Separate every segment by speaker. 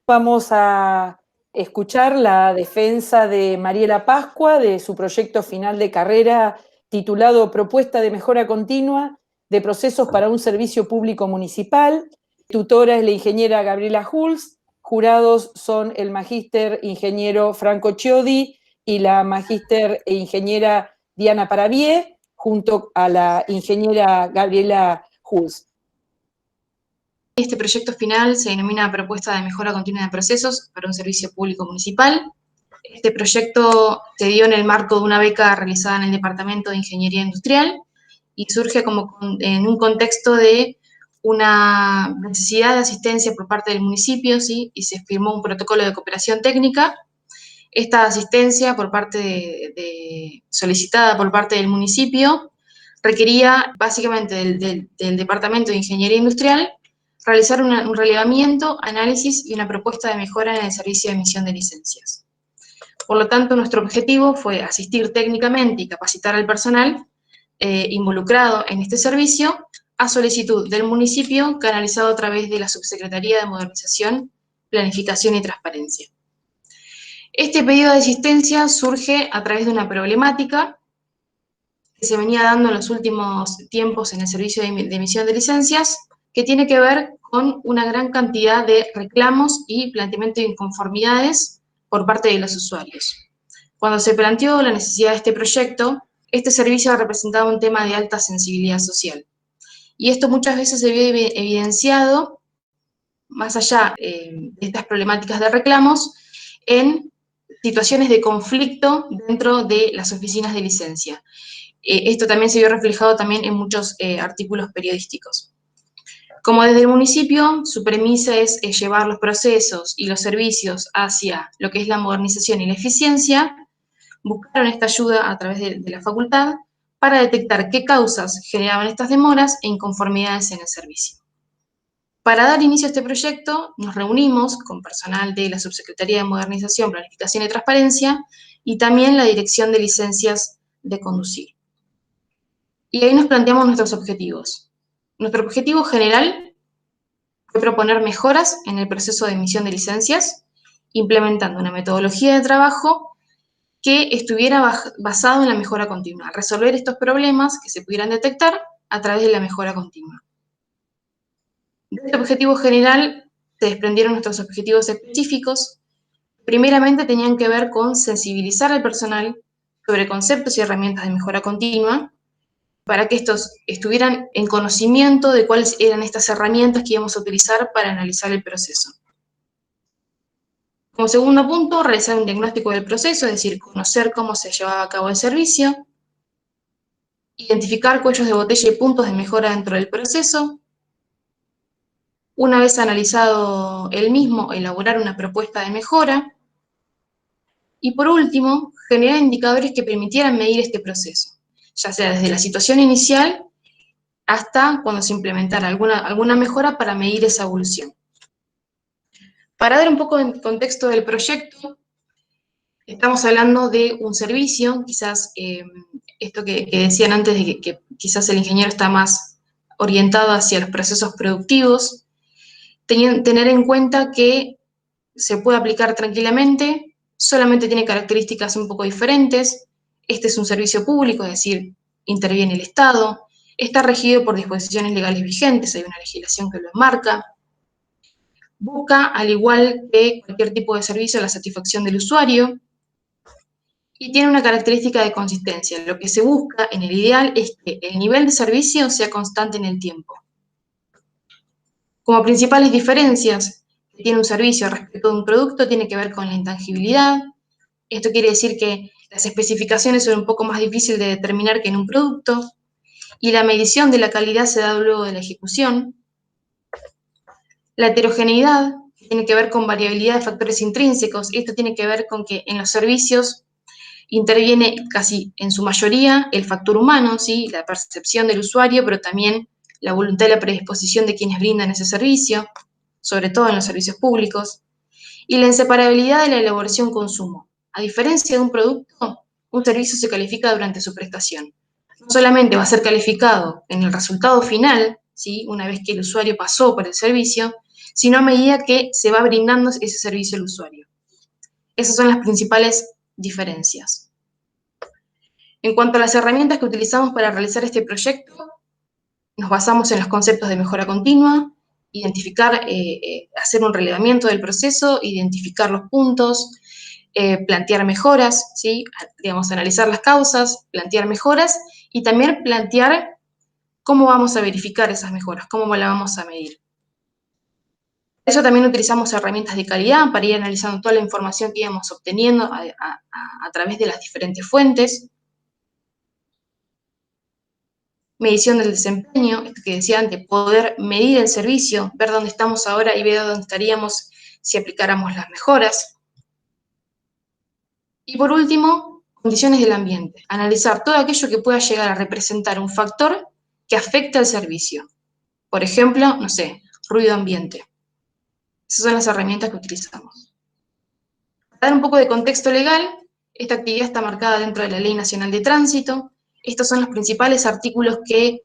Speaker 1: Vamos a escuchar la defensa de Mariela Pascua de su proyecto final de carrera titulado Propuesta de Mejora Continua de Procesos para un Servicio Público Municipal. Tutora es la ingeniera Gabriela Hulz, jurados son el magíster ingeniero Franco Chiodi y la magíster e ingeniera Diana Parabié, junto a la ingeniera Gabriela Hulz.
Speaker 2: Este proyecto final se denomina Propuesta de Mejora Continua de Procesos para un Servicio Público Municipal. Este proyecto se dio en el marco de una beca realizada en el Departamento de Ingeniería Industrial y surge en un contexto de una necesidad de asistencia por parte del municipio, ¿sí? Y se firmó un protocolo de cooperación técnica. Esta asistencia solicitada por parte del municipio requería básicamente del Departamento de Ingeniería Industrial realizar un relevamiento, análisis y una propuesta de mejora en el servicio de emisión de licencias. Por lo tanto, nuestro objetivo fue asistir técnicamente y capacitar al personal involucrado en este servicio a solicitud del municipio, canalizado a través de la Subsecretaría de Modernización, Planificación y Transparencia. Este pedido de asistencia surge a través de una problemática que se venía dando en los últimos tiempos en el servicio de emisión de licencias, que tiene que ver con una gran cantidad de reclamos y planteamiento de inconformidades por parte de los usuarios. Cuando se planteó la necesidad de este proyecto, este servicio ha representado un tema de alta sensibilidad social. Y esto muchas veces se ve evidenciado, más allá de estas problemáticas de reclamos, en situaciones de conflicto dentro de las oficinas de licencia. Esto también se vio reflejado también en muchos artículos periodísticos. Como desde el municipio, su premisa es llevar los procesos y los servicios hacia lo que es la modernización y la eficiencia, buscaron esta ayuda a través de la facultad para detectar qué causas generaban estas demoras e inconformidades en el servicio. Para dar inicio a este proyecto, nos reunimos con personal de la Subsecretaría de Modernización, Planificación y Transparencia y también la Dirección de Licencias de Conducir. Y ahí nos planteamos nuestros objetivos. Nuestro objetivo general fue proponer mejoras en el proceso de emisión de licencias, implementando una metodología de trabajo que estuviera basado en la mejora continua, resolver estos problemas que se pudieran detectar a través de la mejora continua. De este objetivo general se desprendieron nuestros objetivos específicos. Primeramente tenían que ver con sensibilizar al personal sobre conceptos y herramientas de mejora continua, para que estos estuvieran en conocimiento de cuáles eran estas herramientas que íbamos a utilizar para analizar el proceso. Como segundo punto, realizar un diagnóstico del proceso, es decir, conocer cómo se llevaba a cabo el servicio, identificar cuellos de botella y puntos de mejora dentro del proceso. Una vez analizado el mismo, elaborar una propuesta de mejora. Y por último, generar indicadores que permitieran medir este proceso, ya sea desde la situación inicial hasta cuando se implementara alguna mejora para medir esa evolución. Para dar un poco de contexto del proyecto, estamos hablando de un servicio, quizás esto que decían antes de que quizás el ingeniero está más orientado hacia los procesos productivos, tener en cuenta que se puede aplicar tranquilamente, solamente tiene características un poco diferentes. Este es un servicio público, es decir, interviene el Estado, está regido por disposiciones legales vigentes, hay una legislación que lo enmarca. Busca, al igual que cualquier tipo de servicio, la satisfacción del usuario y tiene una característica de consistencia. Lo que se busca en el ideal es que el nivel de servicio sea constante en el tiempo. Como principales diferencias que tiene un servicio respecto de un producto tiene que ver con la intangibilidad. Esto quiere decir que las especificaciones son un poco más difíciles de determinar que en un producto y la medición de la calidad se da luego de la ejecución. La heterogeneidad tiene que ver con variabilidad de factores intrínsecos. Esto tiene que ver con que en los servicios interviene casi en su mayoría el factor humano, ¿sí? La percepción del usuario, pero también la voluntad y la predisposición de quienes brindan ese servicio, sobre todo en los servicios públicos. Y la inseparabilidad de la elaboración-consumo. A diferencia de un producto, un servicio se califica durante su prestación. No solamente va a ser calificado en el resultado final, ¿sí? Una vez que el usuario pasó por el servicio, sino a medida que se va brindando ese servicio al usuario. Esas son las principales diferencias. En cuanto a las herramientas que utilizamos para realizar este proyecto, nos basamos en los conceptos de mejora continua, identificar, hacer un relevamiento del proceso, identificar los puntos, plantear mejoras, ¿sí? Digamos, analizar las causas, plantear mejoras y también plantear cómo vamos a verificar esas mejoras, cómo la vamos a medir. Por eso también utilizamos herramientas de calidad para ir analizando toda la información que íbamos obteniendo a través de las diferentes fuentes. Medición del desempeño, esto que decía antes, poder medir el servicio, ver dónde estamos ahora y ver dónde estaríamos si aplicáramos las mejoras. Y por último, condiciones del ambiente. Analizar todo aquello que pueda llegar a representar un factor que afecte al servicio. Por ejemplo, no sé, ruido ambiente. Esas son las herramientas que utilizamos. Para dar un poco de contexto legal, esta actividad está marcada dentro de la Ley Nacional de Tránsito. Estos son los principales artículos que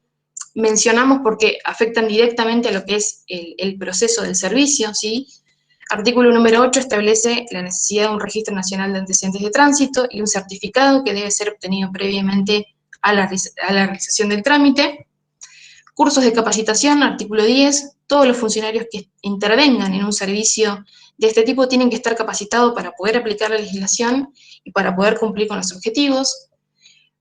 Speaker 2: mencionamos porque afectan directamente a lo que es el proceso del servicio, ¿sí? Artículo número 8 establece la necesidad de un registro nacional de antecedentes de tránsito y un certificado que debe ser obtenido previamente a la realización del trámite. Cursos de capacitación, artículo 10, todos los funcionarios que intervengan en un servicio de este tipo tienen que estar capacitados para poder aplicar la legislación y para poder cumplir con los objetivos.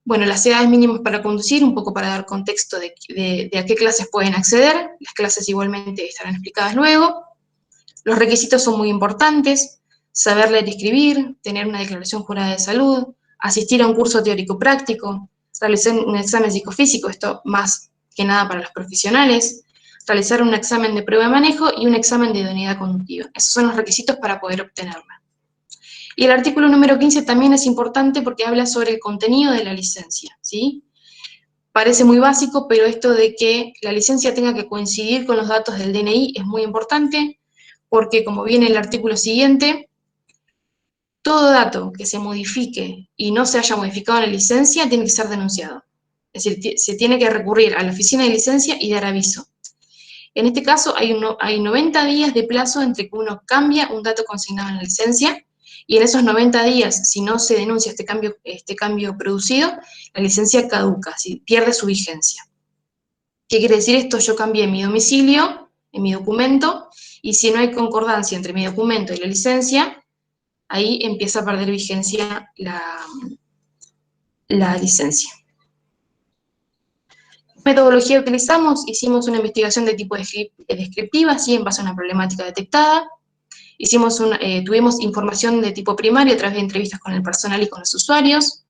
Speaker 2: Bueno, las edades mínimas para conducir, un poco para dar contexto de a qué clases pueden acceder, las clases igualmente estarán explicadas luego. Los requisitos son muy importantes: saber leer y escribir, tener una declaración jurada de salud, asistir a un curso teórico-práctico, realizar un examen psicofísico, esto más que nada para los profesionales, realizar un examen de prueba de manejo y un examen de idoneidad conductiva. Esos son los requisitos para poder obtenerla. Y el artículo número 15 también es importante porque habla sobre el contenido de la licencia, ¿sí? Parece muy básico, pero esto de que la licencia tenga que coincidir con los datos del DNI es muy importante, porque como viene el artículo siguiente, todo dato que se modifique y no se haya modificado en la licencia tiene que ser denunciado. Es decir, se tiene que recurrir a la oficina de licencia y dar aviso. En este caso hay 90 días de plazo entre que uno cambia un dato consignado en la licencia, y en esos 90 días, si no se denuncia este cambio producido, la licencia caduca, ¿sí? Pierde su vigencia. ¿Qué quiere decir esto? Yo cambié mi domicilio en mi documento, y si no hay concordancia entre mi documento y la licencia, ahí empieza a perder vigencia la licencia. ¿Qué metodología utilizamos? Hicimos una investigación de tipo descriptiva, ¿sí? En base a una problemática detectada. Tuvimos información de tipo primario a través de entrevistas con el personal y con los usuarios.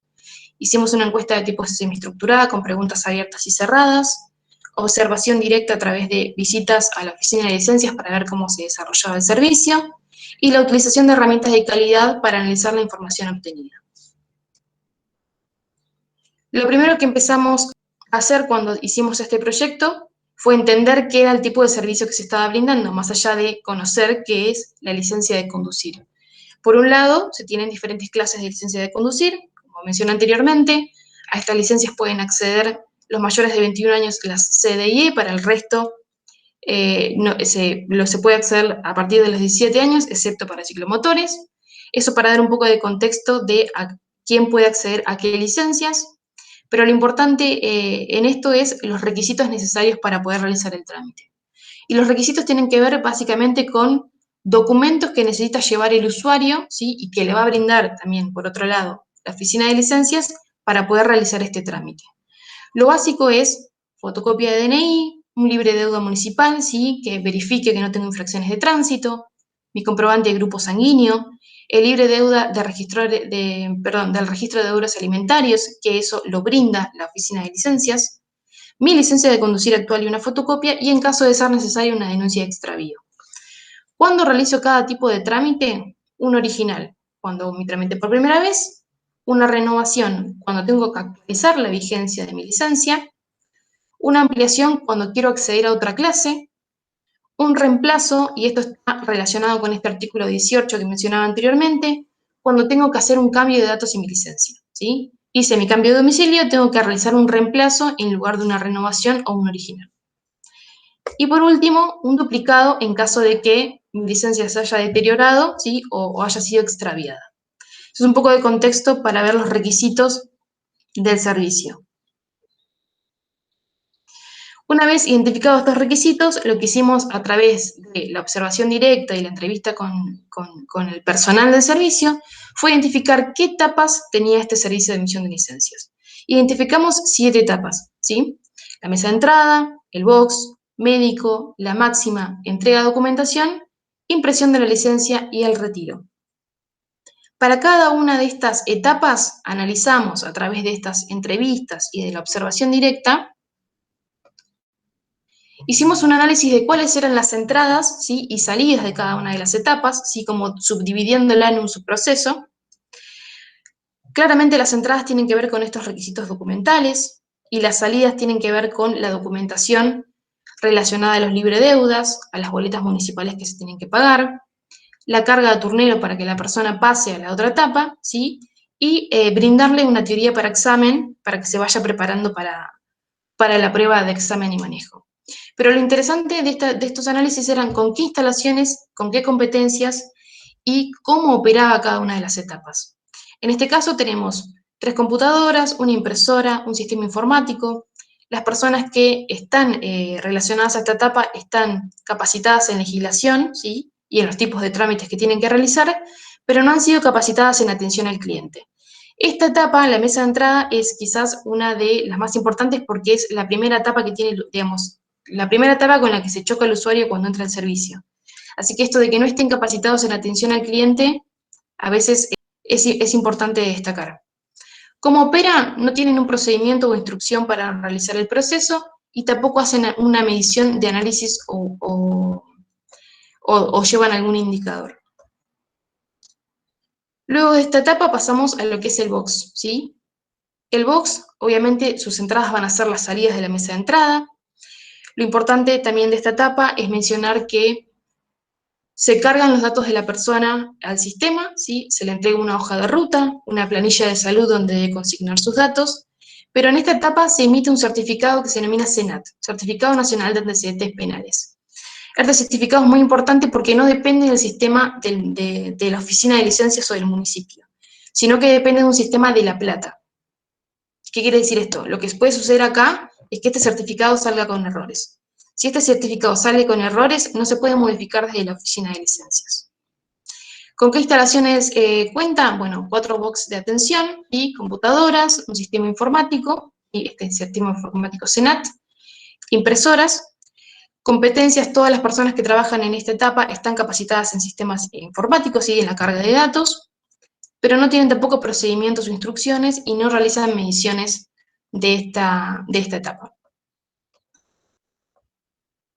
Speaker 2: Hicimos una encuesta de tipo semiestructurada con preguntas abiertas y cerradas. Observación directa a través de visitas a la oficina de licencias para ver cómo se desarrollaba el servicio. Y la utilización de herramientas de calidad para analizar la información obtenida. Lo primero que empezamos a hacer cuando hicimos este proyecto fue entender qué era el tipo de servicio que se estaba brindando, más allá de conocer qué es la licencia de conducir. Por un lado, se tienen diferentes clases de licencia de conducir, como mencioné anteriormente. A estas licencias pueden acceder los mayores de 21 años, las CDI, para el resto se puede acceder a partir de los 17 años, excepto para ciclomotores. Eso para dar un poco de contexto de a quién puede acceder a qué licencias. Pero lo importante en esto es los requisitos necesarios para poder realizar el trámite. Y los requisitos tienen que ver básicamente con documentos que necesita llevar el usuario, ¿sí? Y que le va a brindar también, por otro lado, la oficina de licencias para poder realizar este trámite. Lo básico es fotocopia de DNI, un libre de deuda municipal, ¿sí? Que verifique que no tengo infracciones de tránsito, mi comprobante de grupo sanguíneo, el libre de deuda del registro de deudas alimentarios, que eso lo brinda la oficina de licencias, mi licencia de conducir actual y una fotocopia, y en caso de ser necesario una denuncia de extravío. ¿Cuándo realizo cada tipo de trámite? Un original, cuando hago mi trámite por primera vez; una renovación, cuando tengo que actualizar la vigencia de mi licencia; una ampliación, cuando quiero acceder a otra clase; un reemplazo, y esto está relacionado con este artículo 18 que mencionaba anteriormente, cuando tengo que hacer un cambio de datos en mi licencia, ¿sí? Hice mi cambio de domicilio, tengo que realizar un reemplazo en lugar de una renovación o un original. Y por último, un duplicado en caso de que mi licencia se haya deteriorado, ¿sí? o haya sido extraviada. Eso es un poco de contexto para ver los requisitos del servicio. Una vez identificados estos requisitos, lo que hicimos a través de la observación directa y la entrevista con el personal del servicio fue identificar qué etapas tenía este servicio de emisión de licencias. Identificamos 7 etapas, ¿sí? La mesa de entrada, el box, médico, la máxima, entrega de documentación, impresión de la licencia y el retiro. Para cada una de estas etapas analizamos a través de estas entrevistas y de la observación directa. Hicimos un análisis de cuáles eran las entradas, ¿sí? y salidas de cada una de las etapas, ¿sí? como subdividiéndola en un subproceso. Claramente las entradas tienen que ver con estos requisitos documentales y las salidas tienen que ver con la documentación relacionada a los libredeudas, a las boletas municipales que se tienen que pagar, la carga de turnero para que la persona pase a la otra etapa, ¿sí? y brindarle una teoría para examen para que se vaya preparando para la prueba de examen y manejo. Pero lo interesante de estos análisis eran con qué instalaciones, con qué competencias y cómo operaba cada una de las etapas. En este caso tenemos 3 computadoras, una impresora, un sistema informático. Las personas que están relacionadas a esta etapa están capacitadas en legislación, ¿sí? y en los tipos de trámites que tienen que realizar, pero no han sido capacitadas en atención al cliente. Esta etapa, la mesa de entrada, es quizás una de las más importantes porque es la primera etapa que tiene, digamos, la primera etapa con la que se choca el usuario cuando entra al servicio. Así que esto de que no estén capacitados en atención al cliente, a veces es importante destacar. Como operan, no tienen un procedimiento o instrucción para realizar el proceso y tampoco hacen una medición de análisis o llevan algún indicador. Luego de esta etapa pasamos a lo que es el box, ¿sí? El box, obviamente, sus entradas van a ser las salidas de la mesa de entrada. Lo importante también de esta etapa es mencionar que se cargan los datos de la persona al sistema, ¿sí? Se le entrega una hoja de ruta, una planilla de salud donde debe consignar sus datos, pero en esta etapa se emite un certificado que se denomina CENAT, Certificado Nacional de Antecedentes Penales. Este certificado es muy importante porque no depende del sistema de la oficina de licencias o del municipio, sino que depende de un sistema de La Plata. ¿Qué quiere decir esto? Lo que puede suceder acá es que este certificado salga con errores. Si este certificado sale con errores, no se puede modificar desde la oficina de licencias. ¿Con qué instalaciones cuenta? Bueno, 4 box de atención y computadoras, un sistema informático, y este sistema informático CENAT, impresoras, competencias. Todas las personas que trabajan en esta etapa están capacitadas en sistemas informáticos y en la carga de datos, pero no tienen tampoco procedimientos o instrucciones y no realizan mediciones de esta etapa.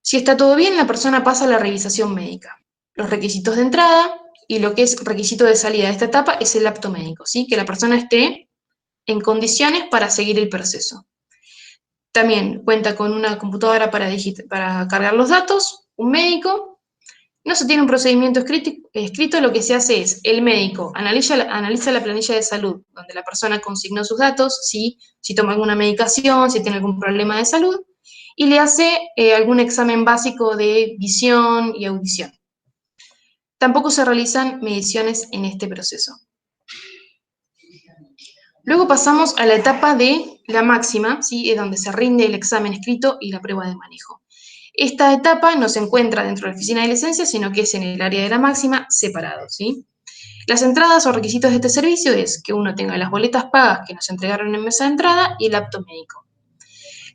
Speaker 2: Si está todo bien, la persona pasa a la revisación médica. Los requisitos de entrada y lo que es requisito de salida de esta etapa es el apto médico, ¿sí? Que la persona esté en condiciones para seguir el proceso. También cuenta con una computadora para cargar los datos, un médico. No se tiene un procedimiento escrito, lo que se hace es, el médico analiza la planilla de salud, donde la persona consignó sus datos, si toma alguna medicación, si tiene algún problema de salud, y le hace algún examen básico de visión y audición. Tampoco se realizan mediciones en este proceso. Luego pasamos a la etapa de la máxima, ¿sí? Es donde se rinde el examen escrito y la prueba de manejo. Esta etapa no se encuentra dentro de la oficina de licencia, sino que es en el área de la máxima, separado, ¿sí? Las entradas o requisitos de este servicio es que uno tenga las boletas pagas que nos entregaron en mesa de entrada y el apto médico.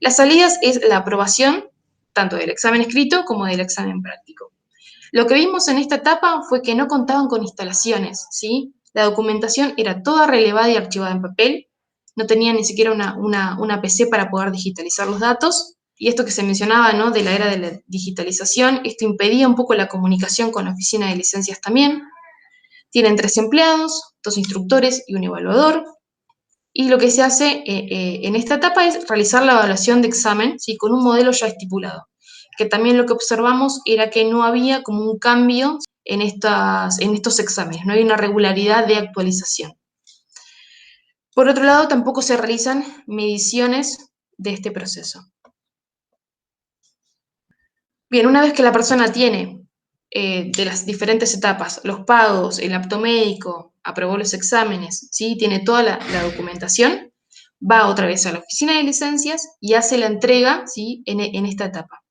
Speaker 2: Las salidas es la aprobación tanto del examen escrito como del examen práctico. Lo que vimos en esta etapa fue que no contaban con instalaciones, ¿sí? La documentación era toda relevada y archivada en papel, no tenían ni siquiera una PC para poder digitalizar los datos, y esto que se mencionaba, ¿no? De la era de la digitalización, esto impedía un poco la comunicación con la oficina de licencias también. Tienen 3 empleados, 2 instructores y un evaluador, y lo que se hace en esta etapa es realizar la evaluación de examen, ¿sí? Con un modelo ya estipulado, que también lo que observamos era que no había como un cambio en estos exámenes, no hay una regularidad de actualización. Por otro lado, tampoco se realizan mediciones de este proceso. Bien, una vez que la persona tiene de las diferentes etapas, los pagos, el apto médico, aprobó los exámenes, ¿sí? Tiene toda la documentación, va otra vez a la oficina de licencias y hace la entrega, ¿sí? en esta etapa.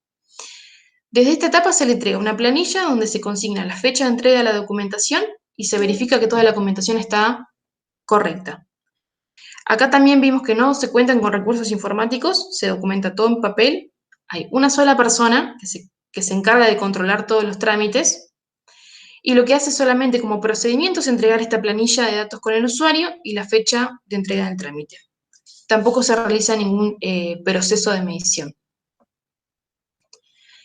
Speaker 2: Desde esta etapa se le entrega una planilla donde se consigna la fecha de entrega de la documentación y se verifica que toda la documentación está correcta. Acá también vimos que no se cuentan con recursos informáticos, se documenta todo en papel, hay una sola persona que se encarga de controlar todos los trámites y lo que hace solamente como procedimiento es entregar esta planilla de datos con el usuario y la fecha de entrega del trámite. Tampoco se realiza ningún proceso de medición.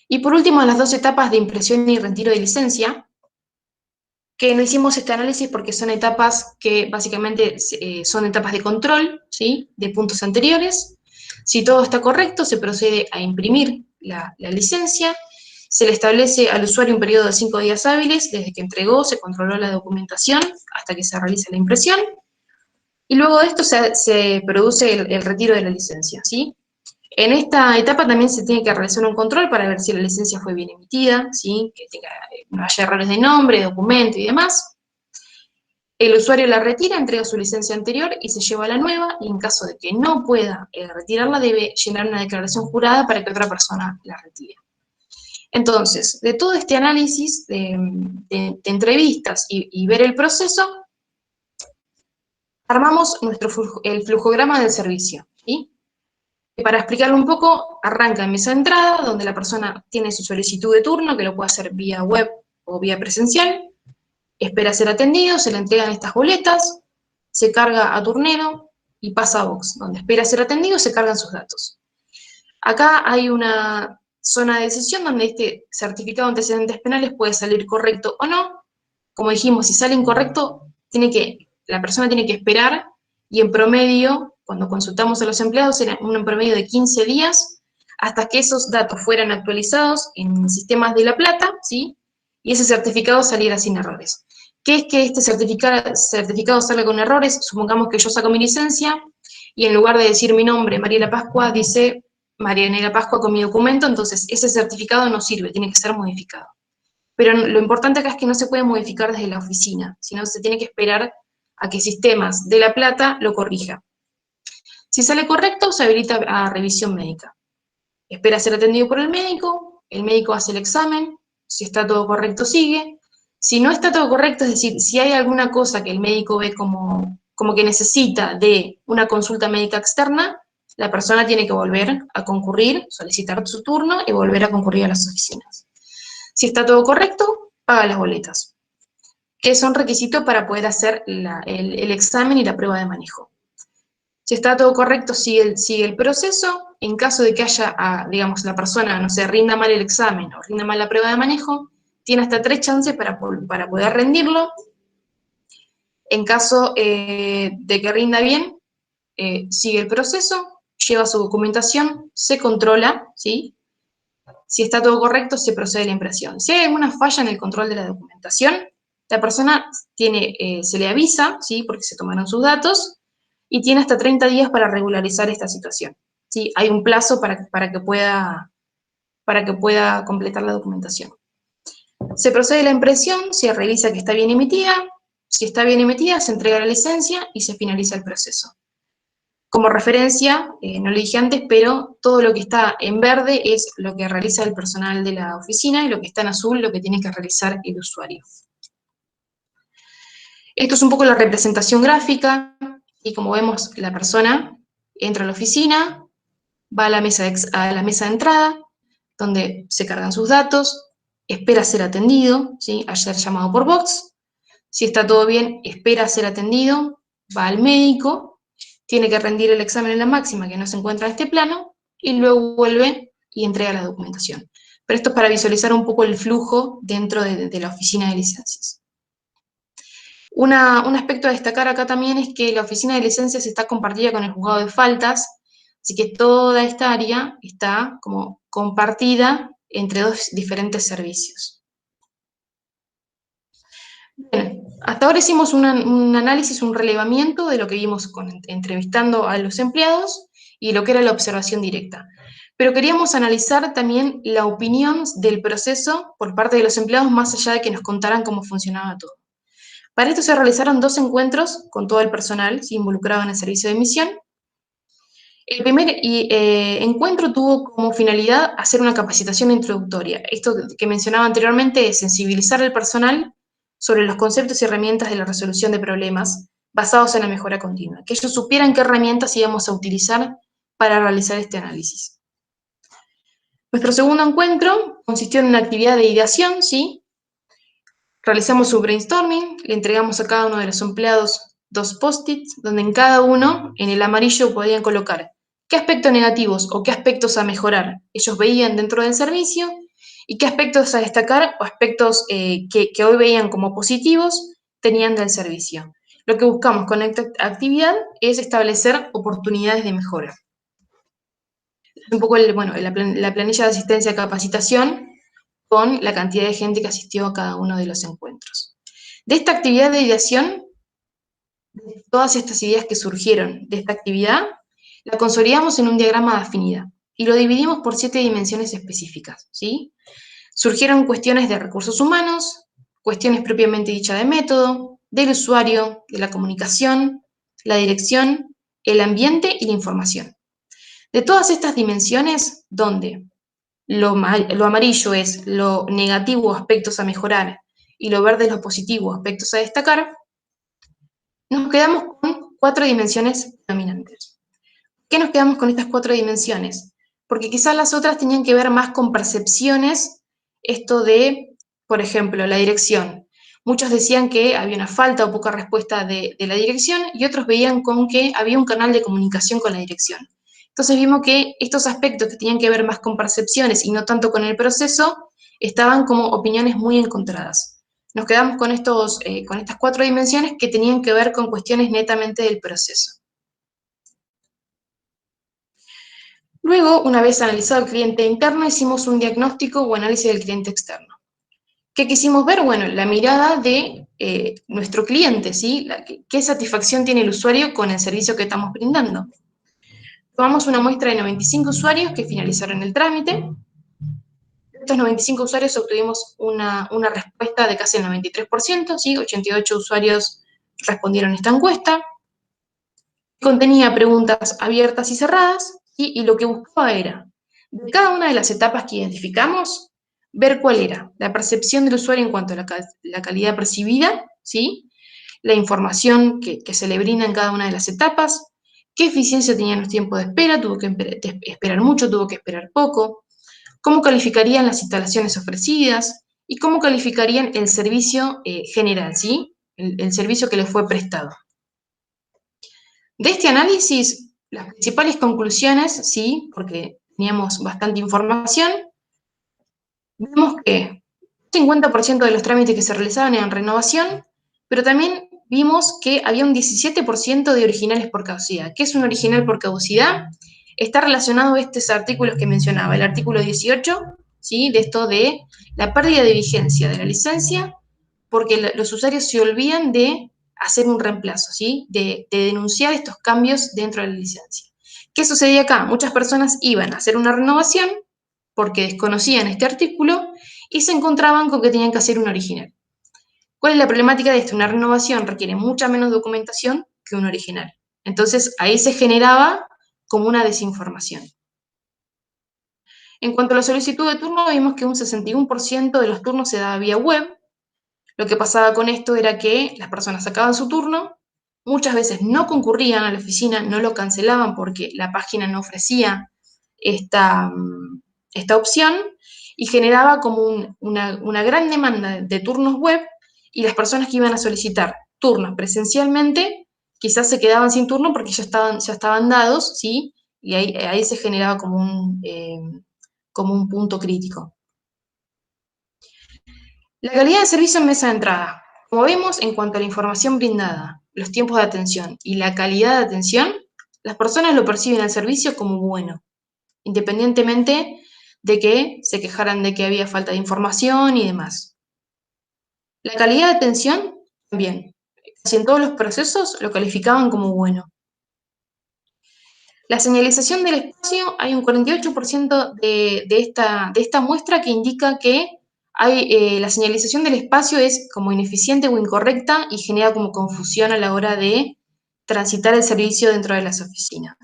Speaker 2: Y por último, las dos etapas de impresión y retiro de licencia, que no hicimos este análisis porque son etapas que básicamente son etapas de control, ¿sí? De puntos anteriores. Si todo está correcto, se procede a imprimir la licencia, se le establece al usuario un periodo de 5 días hábiles desde que entregó, se controló la documentación hasta que se realiza la impresión, y luego de esto se produce el retiro de la licencia, ¿sí? En esta etapa también se tiene que realizar un control para ver si la licencia fue bien emitida, ¿sí? Que no haya errores de nombre, documento y demás. El usuario la retira, entrega su licencia anterior y se lleva la nueva, y en caso de que no pueda retirarla, debe llenar una declaración jurada para que otra persona la retire. Entonces, de todo este análisis de entrevistas y ver el proceso, armamos el flujograma del servicio, ¿sí? Para explicarlo un poco, arranca en mesa de entrada, donde la persona tiene su solicitud de turno, que lo puede hacer vía web o vía presencial, espera ser atendido, se le entregan estas boletas, se carga a turnero y pasa a box, donde espera ser atendido, se cargan sus datos. Acá hay una zona de decisión donde este certificado de antecedentes penales puede salir correcto o no. Como dijimos, si sale incorrecto, la persona tiene que esperar, y en promedio, cuando consultamos a los empleados, era un promedio de 15 días hasta que esos datos fueran actualizados en sistemas de La Plata, ¿sí? Y ese certificado saliera sin errores. ¿Qué es que este certificado salga con errores? Supongamos que yo saco mi licencia y en lugar de decir mi nombre, Mariela Pascua, dice Marianela Pascua con mi documento, entonces ese certificado no sirve, tiene que ser modificado. Pero lo importante acá es que no se puede modificar desde la oficina, sino se tiene que esperar a que Sistemas de La Plata lo corrija. Si sale correcto, se habilita a revisión médica. Espera ser atendido por el médico hace el examen, si está todo correcto sigue. Si no está todo correcto, es decir, si hay alguna cosa que el médico ve como que necesita de una consulta médica externa, la persona tiene que volver a concurrir, solicitar su turno y volver a concurrir a las oficinas. Si está todo correcto, paga las boletas, que son requisitos para poder hacer el examen y la prueba de manejo. Si está todo correcto, sigue el proceso. En caso de que haya, digamos, la persona, no sé, rinda mal el examen o rinda mal la prueba de manejo, tiene hasta 3 chances para poder rendirlo. En caso de que rinda bien, sigue el proceso, lleva su documentación, se controla, ¿sí? Si está todo correcto, se procede a la impresión. Si hay alguna falla en el control de la documentación, la persona se le avisa, ¿sí? Porque se tomaron sus datos, y tiene hasta 30 días para regularizar esta situación, ¿sí? Hay un plazo para que pueda completar la documentación. Se procede a la impresión, se revisa que está bien emitida, si está bien emitida, se entrega la licencia y se finaliza el proceso. Como referencia, no lo dije antes, pero todo lo que está en verde es lo que realiza el personal de la oficina, y lo que está en azul lo que tiene que realizar el usuario. Esto es un poco la representación gráfica, y como vemos, la persona entra a la oficina, va a la mesa de entrada, donde se cargan sus datos, espera ser atendido, ¿sí? A ser llamado por box. Si está todo bien, espera ser atendido, va al médico, tiene que rendir el examen en la máxima que no se encuentra en este plano, y luego vuelve y entrega la documentación. Pero esto es para visualizar un poco el flujo dentro de la oficina de licencias. Un aspecto a destacar acá también es que la oficina de licencias está compartida con el juzgado de faltas, así que toda esta área está como compartida entre dos diferentes servicios. Bien, hasta ahora hicimos un análisis, un relevamiento de lo que vimos entrevistando a los empleados y lo que era la observación directa. pero queríamos analizar también la opinión del proceso por parte de los empleados, más allá de que nos contaran cómo funcionaba todo. Para esto se realizaron 2 encuentros con todo el personal involucrado en el servicio de emisión. El primer encuentro tuvo como finalidad hacer una capacitación introductoria. Esto que mencionaba anteriormente es sensibilizar al personal sobre los conceptos y herramientas de la resolución de problemas basados en la mejora continua, que ellos supieran qué herramientas íbamos a utilizar para realizar este análisis. Nuestro segundo encuentro consistió en una actividad de ideación, ¿sí? Realizamos un brainstorming, le entregamos a cada uno de los empleados 2 post-its, donde en cada uno, en el amarillo, podían colocar qué aspectos negativos o qué aspectos a mejorar ellos veían dentro del servicio y qué aspectos a destacar o aspectos que hoy veían como positivos tenían del servicio. Lo que buscamos con esta actividad es establecer oportunidades de mejora. Un poco la planilla de asistencia a capacitación con la cantidad de gente que asistió a cada uno de los encuentros. De esta actividad de ideación, todas estas ideas que surgieron de esta actividad, la consolidamos en un diagrama de afinidad y lo dividimos por 7 dimensiones específicas, ¿sí? Surgieron cuestiones de recursos humanos, cuestiones propiamente dichas de método, del usuario, de la comunicación, la dirección, el ambiente y la información. De todas estas dimensiones, donde lo amarillo es lo negativo, aspectos a mejorar, y lo verde es lo positivo, aspectos a destacar, nos quedamos con 4 dimensiones dominantes. ¿Por qué nos quedamos con estas 4 dimensiones? Porque quizás las otras tenían que ver más con percepciones, esto de, por ejemplo, la dirección. Muchos decían que había una falta o poca respuesta de la dirección y otros veían con que había un canal de comunicación con la dirección. Entonces vimos que estos aspectos que tenían que ver más con percepciones y no tanto con el proceso, estaban como opiniones muy encontradas. Nos quedamos con estas 4 dimensiones que tenían que ver con cuestiones netamente del proceso. Luego, una vez analizado el cliente interno, hicimos un diagnóstico o análisis del cliente externo. ¿Qué quisimos ver? Bueno, la mirada de nuestro cliente, ¿sí? ¿Qué satisfacción tiene el usuario con el servicio que estamos brindando? Tomamos una muestra de 95 usuarios que finalizaron el trámite. De estos 95 usuarios obtuvimos una respuesta de casi el 93%, ¿sí? 88 usuarios respondieron esta encuesta. Contenía preguntas abiertas y cerradas, ¿sí? Y lo que buscaba era, de cada una de las etapas que identificamos, ver cuál era la percepción del usuario en cuanto a la calidad percibida, ¿sí? La información que se le brinda en cada una de las etapas, qué eficiencia tenían los tiempos de espera, tuvo que esperar mucho, tuvo que esperar poco, cómo calificarían las instalaciones ofrecidas y cómo calificarían el servicio general, ¿sí? El servicio que les fue prestado. De este análisis, las principales conclusiones, sí, porque teníamos bastante información, vimos que un 50% de los trámites que se realizaban eran renovación, pero también vimos que había un 17% de originales por caducidad. ¿Qué es un original por caducidad? Está relacionado a estos artículos que mencionaba, el artículo 18, ¿sí? De esto de la pérdida de vigencia de la licencia, porque los usuarios se olvidan de hacer un reemplazo, ¿sí? De denunciar estos cambios dentro de la licencia. ¿Qué sucedía acá? Muchas personas iban a hacer una renovación porque desconocían este artículo y se encontraban con que tenían que hacer un original. ¿Cuál es la problemática de esto? Una renovación requiere mucha menos documentación que un original. Entonces, ahí se generaba como una desinformación. En cuanto a la solicitud de turno, vimos que un 61% de los turnos se daba vía web. Lo que pasaba con esto era que las personas sacaban su turno, muchas veces no concurrían a la oficina, no lo cancelaban porque la página no ofrecía esta opción y generaba como una gran demanda de turnos web y las personas que iban a solicitar turnos presencialmente quizás se quedaban sin turno porque ya estaban dados, ¿sí? Y ahí se generaba como un punto crítico. La calidad de servicio en mesa de entrada. Como vemos, en cuanto a la información brindada, los tiempos de atención y la calidad de atención, las personas lo perciben al servicio como bueno, independientemente de que se quejaran de que había falta de información y demás. La calidad de atención, también. Casi en todos los procesos lo calificaban como bueno. La señalización del espacio, hay un 48% de esta muestra que indica que la señalización del espacio es como ineficiente o incorrecta y genera como confusión a la hora de transitar el servicio dentro de las oficinas.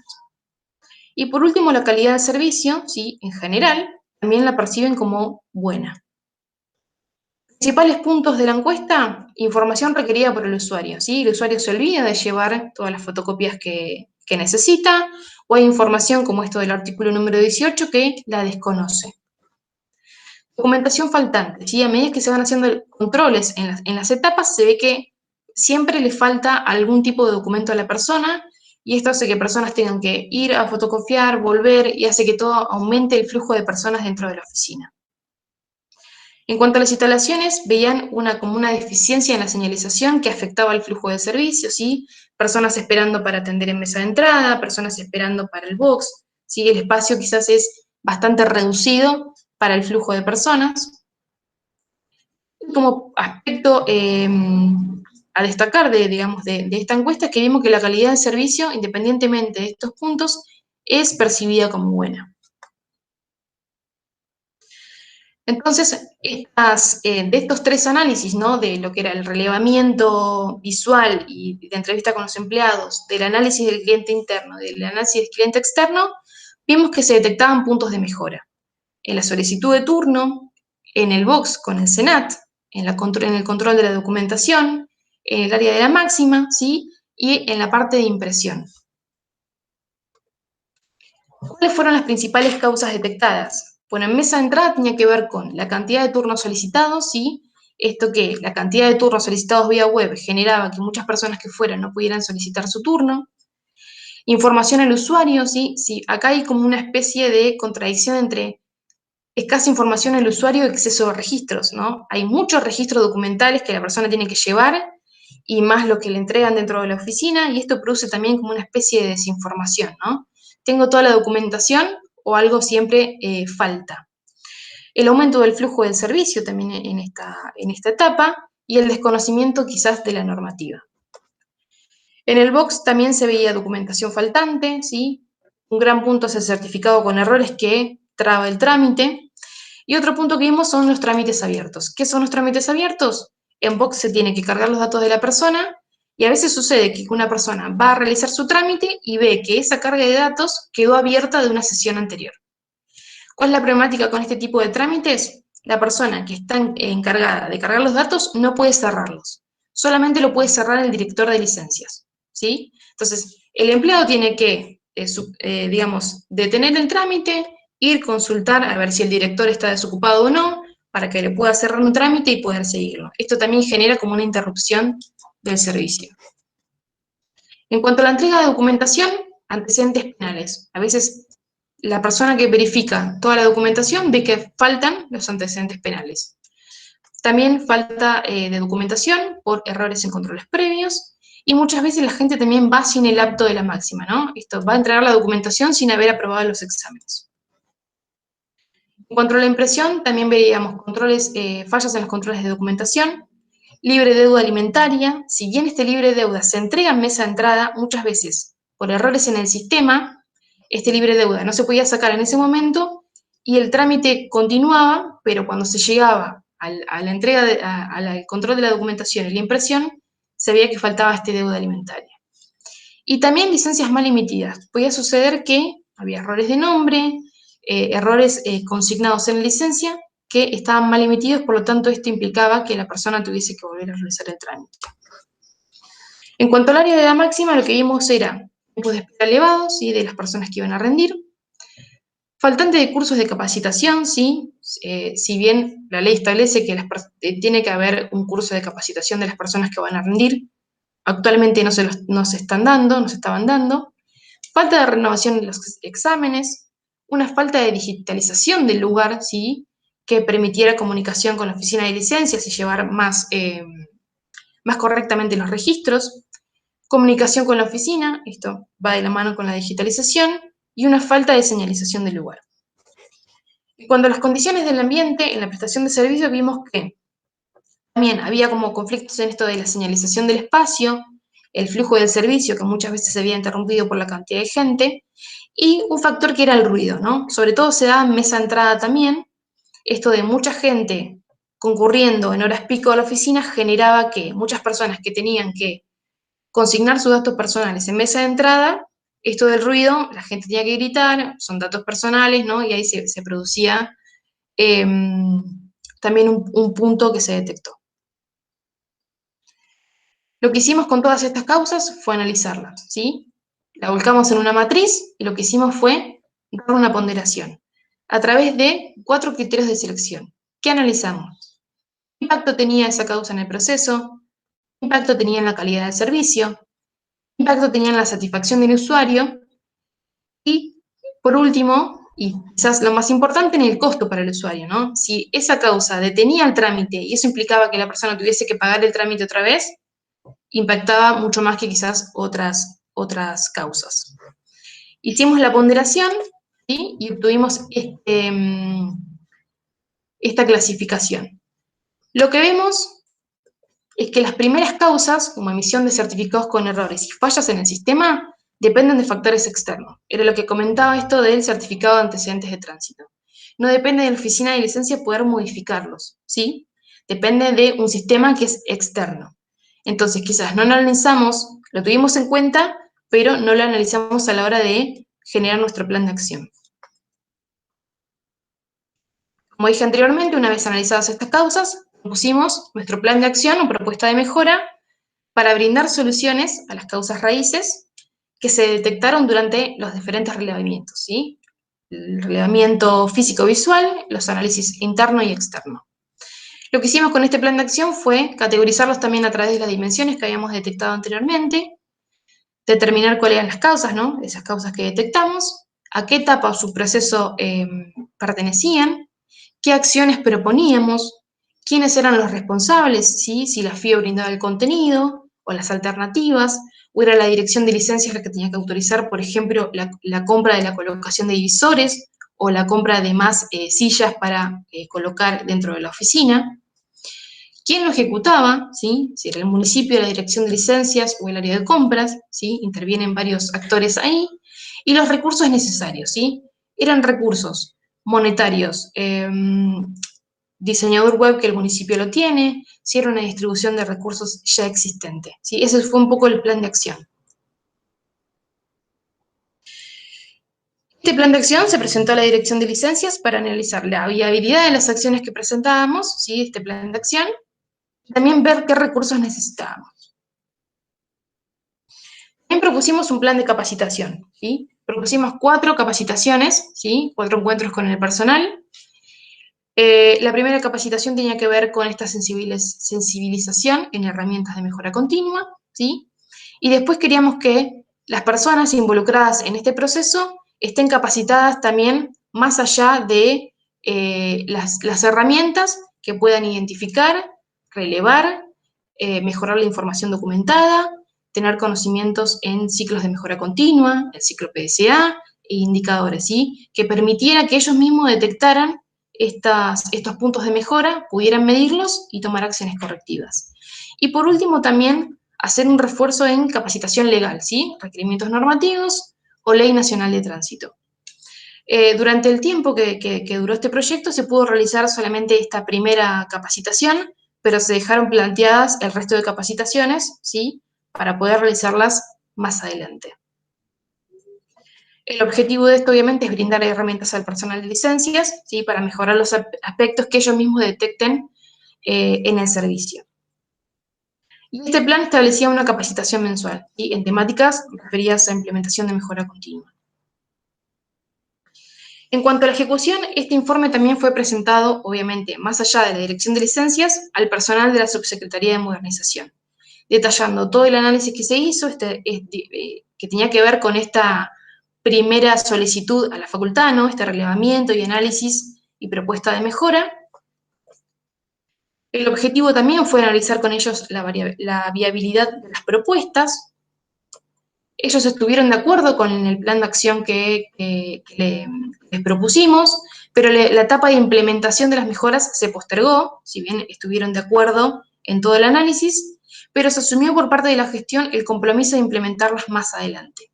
Speaker 2: Y por último, la calidad del servicio, ¿sí? En general, también la perciben como buena. Principales puntos de la encuesta: información requerida por el usuario, ¿sí? El usuario se olvida de llevar todas las fotocopias que necesita, o hay información como esto del artículo número 18 que la desconoce. Documentación faltante, ¿sí? A medida que se van haciendo controles en las etapas, se ve que siempre le falta algún tipo de documento a la persona, y esto hace que personas tengan que ir a fotocopiar, volver, y hace que todo aumente el flujo de personas dentro de la oficina. En cuanto a las instalaciones, veían como una deficiencia en la señalización que afectaba el flujo de servicios, ¿sí? Personas esperando para atender en mesa de entrada, personas esperando para el box, ¿sí? El espacio quizás es bastante reducido para el flujo de personas. Como aspecto a destacar de esta encuesta, es que vimos que la calidad del servicio, independientemente de estos puntos, es percibida como buena. Entonces, de estos tres análisis, ¿no? De lo que era el relevamiento visual y de entrevista con los empleados, del análisis del cliente interno, del análisis del cliente externo, vimos que se detectaban puntos de mejora. En la solicitud de turno, en el box con el SENAT, en el control de la documentación, en el área de la máxima, ¿sí? Y en la parte de impresión. ¿Cuáles fueron las principales causas detectadas? Bueno, en mesa de entrada tenía que ver con la cantidad de turnos solicitados, ¿sí? Esto que la cantidad de turnos solicitados vía web generaba que muchas personas que fueran no pudieran solicitar su turno. Información al usuario, ¿sí? Sí, acá hay como una especie de contradicción entre escasa información al usuario y exceso de registros, ¿no? Hay muchos registros documentales que la persona tiene que llevar y más lo que le entregan dentro de la oficina, y esto produce también como una especie de desinformación, ¿no? Tengo toda la documentación o algo siempre falta. El aumento del flujo del servicio también en esta etapa, y el desconocimiento quizás de la normativa. En el box también se veía documentación faltante, ¿sí? Un gran punto es el certificado con errores que traba el trámite. Y otro punto que vimos son los trámites abiertos. ¿Qué son los trámites abiertos? En Box se tiene que cargar los datos de la persona, y a veces sucede que una persona va a realizar su trámite y ve que esa carga de datos quedó abierta de una sesión anterior. ¿Cuál es la problemática con este tipo de trámites? La persona que está encargada de cargar los datos no puede cerrarlos. Solamente lo puede cerrar el director de licencias, ¿sí? Entonces, el empleado tiene que, digamos, detener el trámite, ir, consultar a ver si el director está desocupado o no, para que le pueda cerrar un trámite y poder seguirlo. Esto también genera como una interrupción del servicio. En cuanto a la entrega de documentación, antecedentes penales. A veces la persona que verifica toda la documentación ve que faltan los antecedentes penales. También falta de documentación por errores en controles previos, y muchas veces la gente también va sin el apto de la máxima, ¿no? Esto va a entregar la documentación sin haber aprobado los exámenes. En cuanto a la impresión, también veíamos fallas en los controles de documentación. Libre deuda alimentaria: si bien este libre deuda se entrega en mesa de entrada, muchas veces por errores en el sistema, este libre deuda no se podía sacar en ese momento y el trámite continuaba, pero cuando se llegaba a la entrega, al control de la documentación y la impresión, se veía que faltaba este deuda alimentaria. Y también licencias mal emitidas. Podía suceder que había errores de nombre, errores consignados en la licencia que estaban mal emitidos, por lo tanto esto implicaba que la persona tuviese que volver a realizar el trámite. En cuanto al área de la máxima, lo que vimos era tiempos de espera elevados, ¿sí? De las personas que iban a rendir. Faltante de cursos de capacitación, ¿sí? Si bien la ley establece que tiene que haber un curso de capacitación de las personas que van a rendir, actualmente no se estaban dando. Falta de renovación de los exámenes, una falta de digitalización del lugar, ¿sí? Que permitiera comunicación con la oficina de licencias y llevar más correctamente los registros, comunicación con la oficina, esto va de la mano con la digitalización, y una falta de señalización del lugar. En cuanto a las condiciones del ambiente en la prestación de servicios, vimos que también había como conflictos en esto de la señalización del espacio, el flujo del servicio, que muchas veces se había interrumpido por la cantidad de gente, y un factor que era el ruido, ¿no? Sobre todo se da en mesa de entrada también, esto de mucha gente concurriendo en horas pico a la oficina generaba que muchas personas que tenían que consignar sus datos personales en mesa de entrada, esto del ruido, la gente tenía que gritar, son datos personales, ¿no? Y ahí se producía también un punto que se detectó. Lo que hicimos con todas estas causas fue analizarlas, ¿sí? La volcamos en una matriz y lo que hicimos fue dar una ponderación a través de 4 criterios de selección. ¿Qué analizamos? ¿Qué impacto tenía esa causa en el proceso? ¿Qué impacto tenía en la calidad del servicio? ¿Qué impacto tenía en la satisfacción del usuario? Y, por último, y quizás lo más importante, en el costo para el usuario, ¿no? Si esa causa detenía el trámite y eso implicaba que la persona tuviese que pagar el trámite otra vez, impactaba mucho más que quizás otras causas. Hicimos la ponderación, ¿sí? Y obtuvimos esta clasificación. Lo que vemos es que las primeras causas, como emisión de certificados con errores y fallas en el sistema, dependen de factores externos. Era lo que comentaba esto del certificado de antecedentes de tránsito. No depende de la oficina de licencia poder modificarlos, ¿sí? Depende de un sistema que es externo. Entonces, quizás no lo analizamos, lo tuvimos en cuenta, pero no lo analizamos a la hora de generar nuestro plan de acción. Como dije anteriormente, una vez analizadas estas causas, propusimos nuestro plan de acción o propuesta de mejora para brindar soluciones a las causas raíces que se detectaron durante los diferentes relevamientos, ¿sí? El relevamiento físico-visual, los análisis interno y externo. Lo que hicimos con este plan de acción fue categorizarlos también a través de las dimensiones que habíamos detectado anteriormente, determinar cuáles eran las causas, ¿no? Esas causas que detectamos, a qué etapa o subproceso pertenecían, qué acciones proponíamos, quiénes eran los responsables, ¿sí? Si la FIO brindaba el contenido o las alternativas, o era la dirección de licencias la que tenía que autorizar, por ejemplo, la compra de la colocación de divisores o la compra de más sillas para colocar dentro de la oficina. ¿Quién lo ejecutaba? ¿Sí? Si era el municipio, la dirección de licencias o el área de compras, ¿sí? Intervienen varios actores ahí. Y los recursos necesarios, ¿sí? Eran recursos monetarios, diseñador web que el municipio lo tiene, si era una distribución de recursos ya existente, ¿sí? Ese fue un poco el plan de acción. Este plan de acción se presentó a la dirección de licencias para analizar la viabilidad de las acciones que presentábamos, ¿sí? Este plan de acción, y también ver qué recursos necesitábamos. También propusimos un plan de capacitación, ¿sí? Propusimos 4 capacitaciones, ¿sí? 4 encuentros con el personal. La primera capacitación tenía que ver con esta sensibilización en herramientas de mejora continua, ¿sí? Y después queríamos que las personas involucradas en este proceso estén capacitadas también más allá de las herramientas que puedan identificar, relevar, mejorar la información documentada, tener conocimientos en ciclos de mejora continua, el ciclo PDCA e indicadores, ¿sí? Que permitiera que ellos mismos detectaran estos puntos de mejora, pudieran medirlos y tomar acciones correctivas. Y por último también hacer un refuerzo en capacitación legal, ¿sí? Requerimientos normativos o Ley Nacional de Tránsito. Durante el tiempo que duró este proyecto se pudo realizar solamente esta primera capacitación, pero se dejaron planteadas el resto de capacitaciones, ¿sí? Para poder realizarlas más adelante. El objetivo de esto, obviamente, es brindar herramientas al personal de licencias, ¿sí? Para mejorar los aspectos que ellos mismos detecten en el servicio. Y este plan establecía una capacitación mensual, ¿sí? En temáticas referidas a implementación de mejora continua. En cuanto a la ejecución, este informe también fue presentado, obviamente, más allá de la Dirección de Licencias, al personal de la Subsecretaría de Modernización, detallando todo el análisis que se hizo, que tenía que ver con esta primera solicitud a la facultad, ¿no? Este relevamiento y análisis y propuesta de mejora. El objetivo también fue analizar con ellos la viabilidad de las propuestas. Ellos estuvieron de acuerdo con el plan de acción que les propusimos, pero la etapa de implementación de las mejoras se postergó, si bien estuvieron de acuerdo en todo el análisis, pero se asumió por parte de la gestión el compromiso de implementarlas más adelante.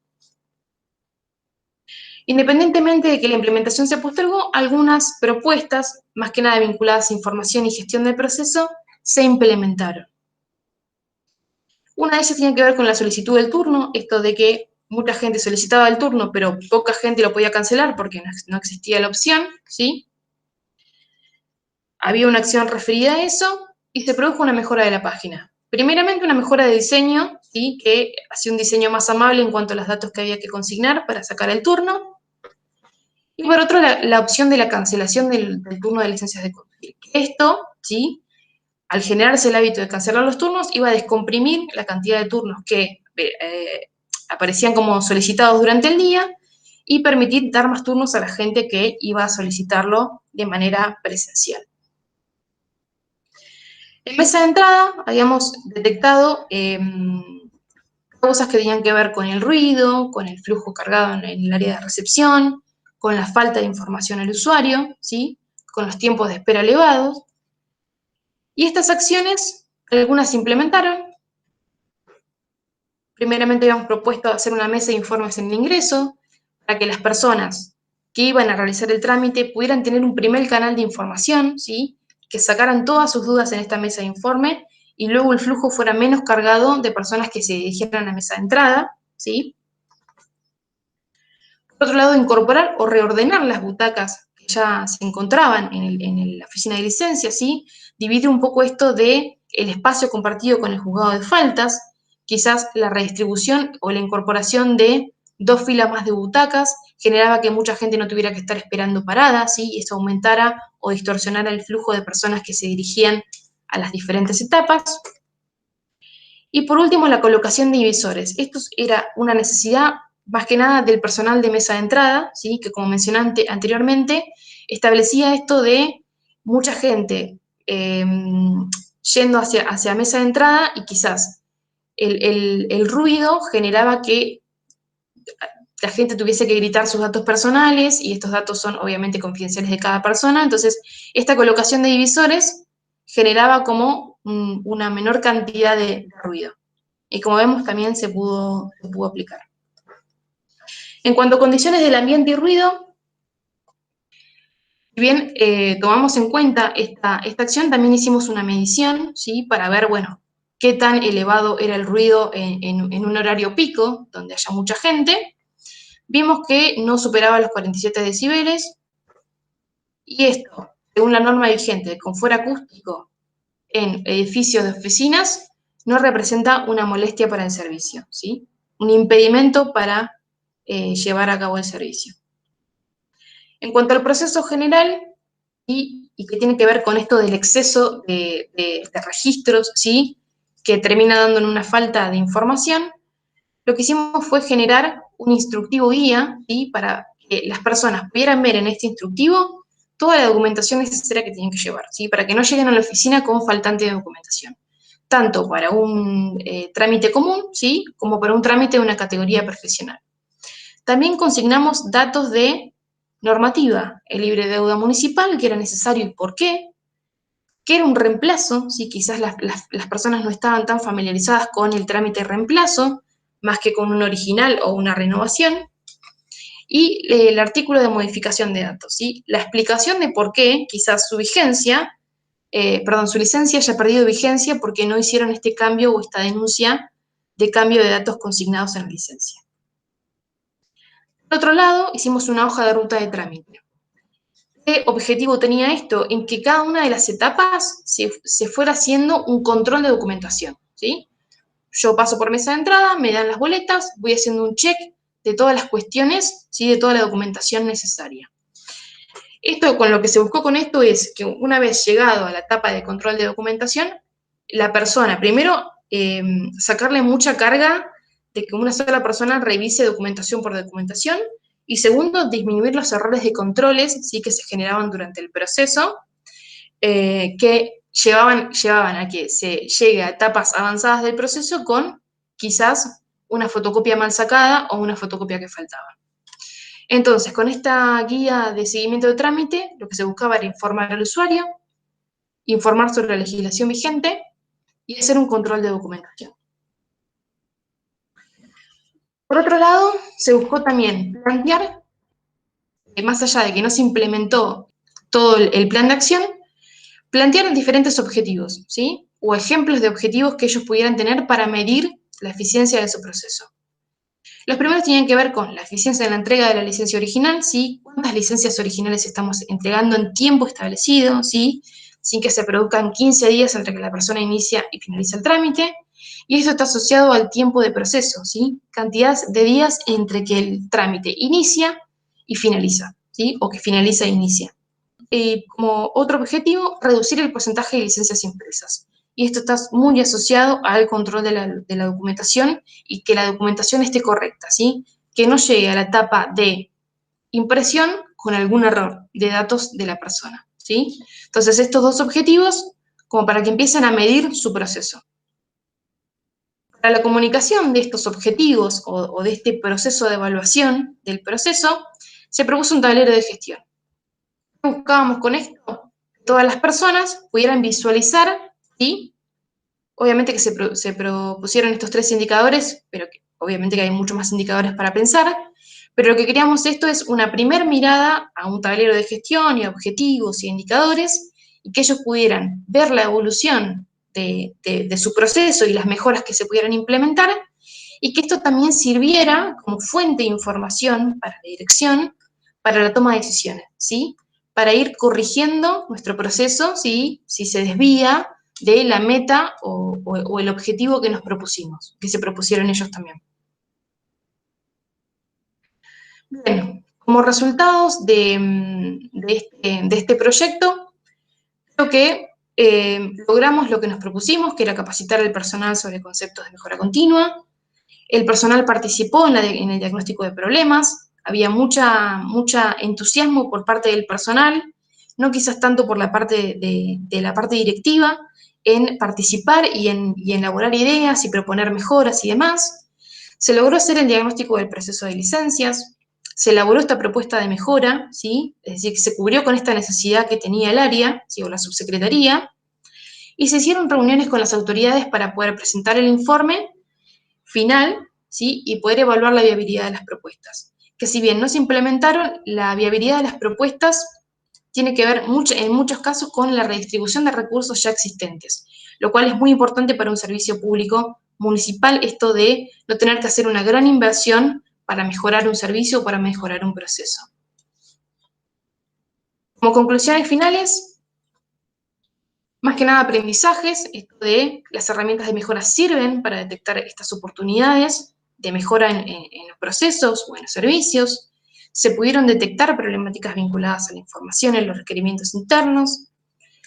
Speaker 2: Independientemente de que la implementación se postergó, algunas propuestas, más que nada vinculadas a información y gestión del proceso, se implementaron. Una de ellas tiene que ver con la solicitud del turno, esto de que mucha gente solicitaba el turno, pero poca gente lo podía cancelar porque no existía la opción, ¿sí? Había una acción referida a eso y se produjo una mejora de la página. Primeramente una mejora de diseño, ¿sí? Que hacía un diseño más amable en cuanto a los datos que había que consignar para sacar el turno. Y por otro, la opción de la cancelación del turno de licencias de conducir. Esto, ¿sí? Al generarse el hábito de cancelar los turnos, iba a descomprimir la cantidad de turnos que aparecían como solicitados durante el día y permitir dar más turnos a la gente que iba a solicitarlo de manera presencial. En mesa de entrada habíamos detectado cosas que tenían que ver con el ruido, con el flujo cargado en el área de recepción, con la falta de información al usuario, ¿sí? Con los tiempos de espera elevados. Y estas acciones, algunas se implementaron. Primeramente habíamos propuesto hacer una mesa de informes en el ingreso, para que las personas que iban a realizar el trámite pudieran tener un primer canal de información, ¿sí? Que sacaran todas sus dudas en esta mesa de informe y luego el flujo fuera menos cargado de personas que se dirigieran a la mesa de entrada, ¿sí? Por otro lado, incorporar o reordenar las butacas que ya se encontraban en la oficina de licencia, ¿sí? Divide un poco esto de el espacio compartido con el juzgado de faltas, quizás la redistribución o la incorporación de 2 filas más de butacas generaba que mucha gente no tuviera que estar esperando parada, ¿sí? Y eso aumentara o distorsionara el flujo de personas que se dirigían a las diferentes etapas. Y por último, la colocación de divisores. Esto era una necesidad más que nada del personal de mesa de entrada, ¿sí? Que como mencioné anteriormente, establecía esto de mucha gente yendo hacia mesa de entrada y quizás el ruido generaba que la gente tuviese que gritar sus datos personales y estos datos son obviamente confidenciales de cada persona, entonces esta colocación de divisores generaba como una menor cantidad de ruido. Y como vemos también se pudo aplicar. En cuanto a condiciones del ambiente y ruido, si bien tomamos en cuenta esta acción, también hicimos una medición, ¿sí? Para ver, bueno, qué tan elevado era el ruido en un horario pico, donde haya mucha gente. Vimos que no superaba los 47 decibeles, y esto, según la norma vigente de confort acústico en edificios de oficinas, no representa una molestia para el servicio, ¿sí? Un impedimento para llevar a cabo el servicio. En cuanto al proceso general, y que tiene que ver con esto del exceso de registros, ¿sí? Que termina dando en una falta de información, lo que hicimos fue generar un instructivo guía, ¿sí? Para que las personas pudieran ver en este instructivo toda la documentación necesaria que tienen que llevar, ¿sí? Para que no lleguen a la oficina con faltante de documentación, tanto para un trámite común, ¿sí? Como para un trámite de una categoría profesional. También consignamos datos de normativa, el libre de deuda municipal, que era necesario y por qué, que era un reemplazo, si quizás las personas no estaban tan familiarizadas con el trámite de reemplazo, más que con un original o una renovación, y el artículo de modificación de datos, ¿sí? La explicación de por qué quizás su licencia haya perdido vigencia porque no hicieron este cambio o esta denuncia de cambio de datos consignados en la licencia. Por otro lado, hicimos una hoja de ruta de trámite. ¿Qué objetivo tenía esto? En que cada una de las etapas se fuera haciendo un control de documentación, ¿sí? Yo paso por mesa de entrada, me dan las boletas, voy haciendo un check de todas las cuestiones, ¿sí? De toda la documentación necesaria. Esto, con lo que se buscó con esto es que una vez llegado a la etapa de control de documentación, la persona, primero, sacarle mucha carga de que una sola persona revise documentación por documentación, y segundo, disminuir los errores de controles, ¿sí? Que se generaban durante el proceso, que llevaban a que se llegue a etapas avanzadas del proceso con quizás una fotocopia mal sacada o una fotocopia que faltaba. Entonces, con esta guía de seguimiento de trámite, lo que se buscaba era informar al usuario, informar sobre la legislación vigente, y hacer un control de documentación. Por otro lado, se buscó también plantear, más allá de que no se implementó todo el plan de acción, plantear diferentes objetivos, ¿sí? O ejemplos de objetivos que ellos pudieran tener para medir la eficiencia de su proceso. Los primeros tenían que ver con la eficiencia de la entrega de la licencia original, ¿sí? Cuántas licencias originales estamos entregando en tiempo establecido, ¿sí? Sin que se produzcan 15 días entre que la persona inicia y finaliza el trámite. Y esto está asociado al tiempo de proceso, ¿sí? Cantidad de días entre que el trámite inicia y finaliza, ¿sí? O que finaliza e inicia. Como otro objetivo, reducir el porcentaje de licencias impresas. Y esto está muy asociado al control de la documentación y que la documentación esté correcta, ¿sí? Que no llegue a la etapa de impresión con algún error de datos de la persona, ¿sí? Entonces, estos dos objetivos, como para que empiecen a medir su proceso. Para la comunicación de estos objetivos o de este proceso de evaluación del proceso, se propuso un tablero de gestión. ¿Qué buscábamos con esto? Que todas las personas pudieran visualizar, ¿sí? Obviamente que se propusieron estos 3 indicadores, pero obviamente que hay muchos más indicadores para pensar, pero lo que queríamos esto es una primera mirada a un tablero de gestión y objetivos y indicadores, y que ellos pudieran ver la evolución de su proceso y las mejoras que se pudieran implementar, y que esto también sirviera como fuente de información para la dirección, para la toma de decisiones, ¿sí? Para ir corrigiendo nuestro proceso, ¿sí? Si se desvía de la meta o el objetivo que nos propusimos, que se propusieron ellos también. Bien, como resultados de este proyecto, creo que logramos lo que nos propusimos, que era capacitar al personal sobre conceptos de mejora continua. El personal participó en el diagnóstico de problemas, había mucha entusiasmo por parte del personal, no quizás tanto por la parte de la parte directiva, en participar y en elaborar ideas y proponer mejoras y demás. Se logró hacer el diagnóstico del proceso de licencias, se elaboró esta propuesta de mejora, ¿sí? Es decir, que se cubrió con esta necesidad que tenía el área, ¿sí? O la subsecretaría, y se hicieron reuniones con las autoridades para poder presentar el informe final, ¿sí? Y poder evaluar la viabilidad de las propuestas. Que si bien no se implementaron, la viabilidad de las propuestas tiene que ver en muchos casos con la redistribución de recursos ya existentes, lo cual es muy importante para un servicio público municipal, esto de no tener que hacer una gran inversión para mejorar un servicio o para mejorar un proceso. Como conclusiones finales, más que nada aprendizajes, esto de las herramientas de mejora sirven para detectar estas oportunidades de mejora en los procesos o en los servicios. Se pudieron detectar problemáticas vinculadas a la información en los requerimientos internos.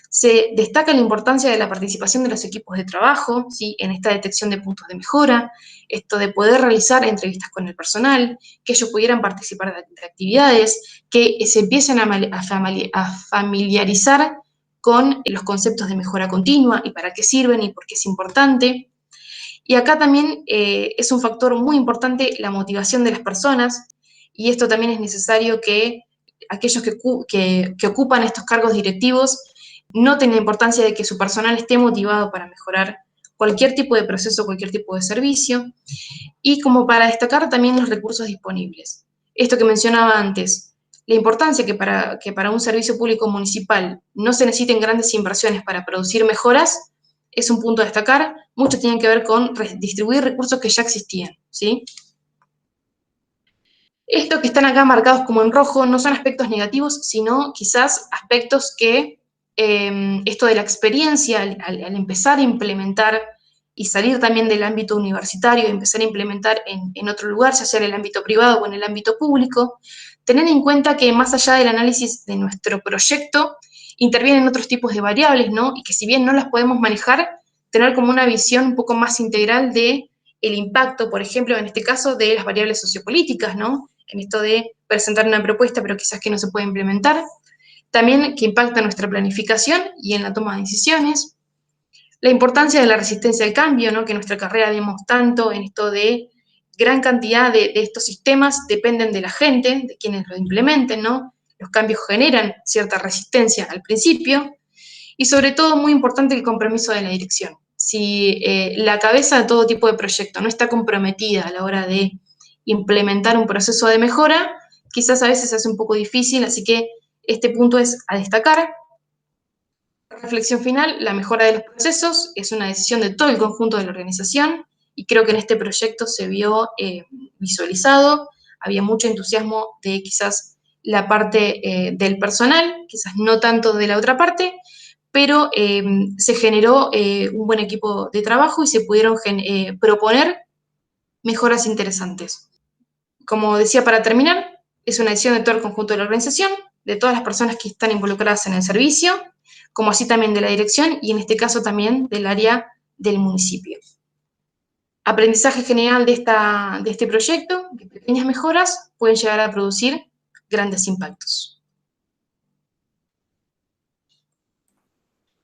Speaker 2: Se destaca la importancia de la participación de los equipos de trabajo, ¿sí? En esta detección de puntos de mejora, esto de poder realizar entrevistas con el personal, que ellos pudieran participar de actividades, que se empiecen a familiarizar con los conceptos de mejora continua y para qué sirven y por qué es importante. Y acá también es un factor muy importante la motivación de las personas, y esto también es necesario que aquellos que ocupan estos cargos directivos noten la importancia de que su personal esté motivado para mejorar cualquier tipo de proceso, cualquier tipo de servicio, y como para destacar también los recursos disponibles. Esto que mencionaba antes, la importancia que para un servicio público municipal no se necesiten grandes inversiones para producir mejoras, es un punto a destacar. Mucho tiene que ver con distribuir recursos que ya existían, ¿sí? Estos que están acá marcados como en rojo no son aspectos negativos, sino quizás aspectos que esto de la experiencia, al empezar a implementar y salir también del ámbito universitario y empezar a implementar en otro lugar, ya sea en el ámbito privado o en el ámbito público, tener en cuenta que más allá del análisis de nuestro proyecto, intervienen otros tipos de variables, ¿no? Y que si bien no las podemos manejar, tener como una visión un poco más integral de el impacto, por ejemplo, en este caso, de las variables sociopolíticas, ¿no? En esto de presentar una propuesta, pero quizás que no se puede implementar. También que impacta en nuestra planificación y en la toma de decisiones. La importancia de la resistencia al cambio, ¿no? Que en nuestra carrera vemos tanto en esto de gran cantidad de estos sistemas dependen de la gente, de quienes lo implementen, ¿no? Los cambios generan cierta resistencia al principio. Y sobre todo, muy importante, el compromiso de la dirección, si la cabeza de todo tipo de proyecto no está comprometida a la hora de implementar un proceso de mejora, quizás a veces se hace un poco difícil, así que este punto es a destacar. Reflexión final, la mejora de los procesos es una decisión de todo el conjunto de la organización y creo que en este proyecto se vio visualizado, había mucho entusiasmo de quizás la parte del personal, quizás no tanto de la otra parte, pero se generó un buen equipo de trabajo y se pudieron proponer mejoras interesantes. Como decía, para terminar, es una decisión de todo el conjunto de la organización, de todas las personas que están involucradas en el servicio, como así también de la dirección y en este caso también del área del municipio. Aprendizaje general de este proyecto, que pequeñas mejoras pueden llegar a producir grandes impactos.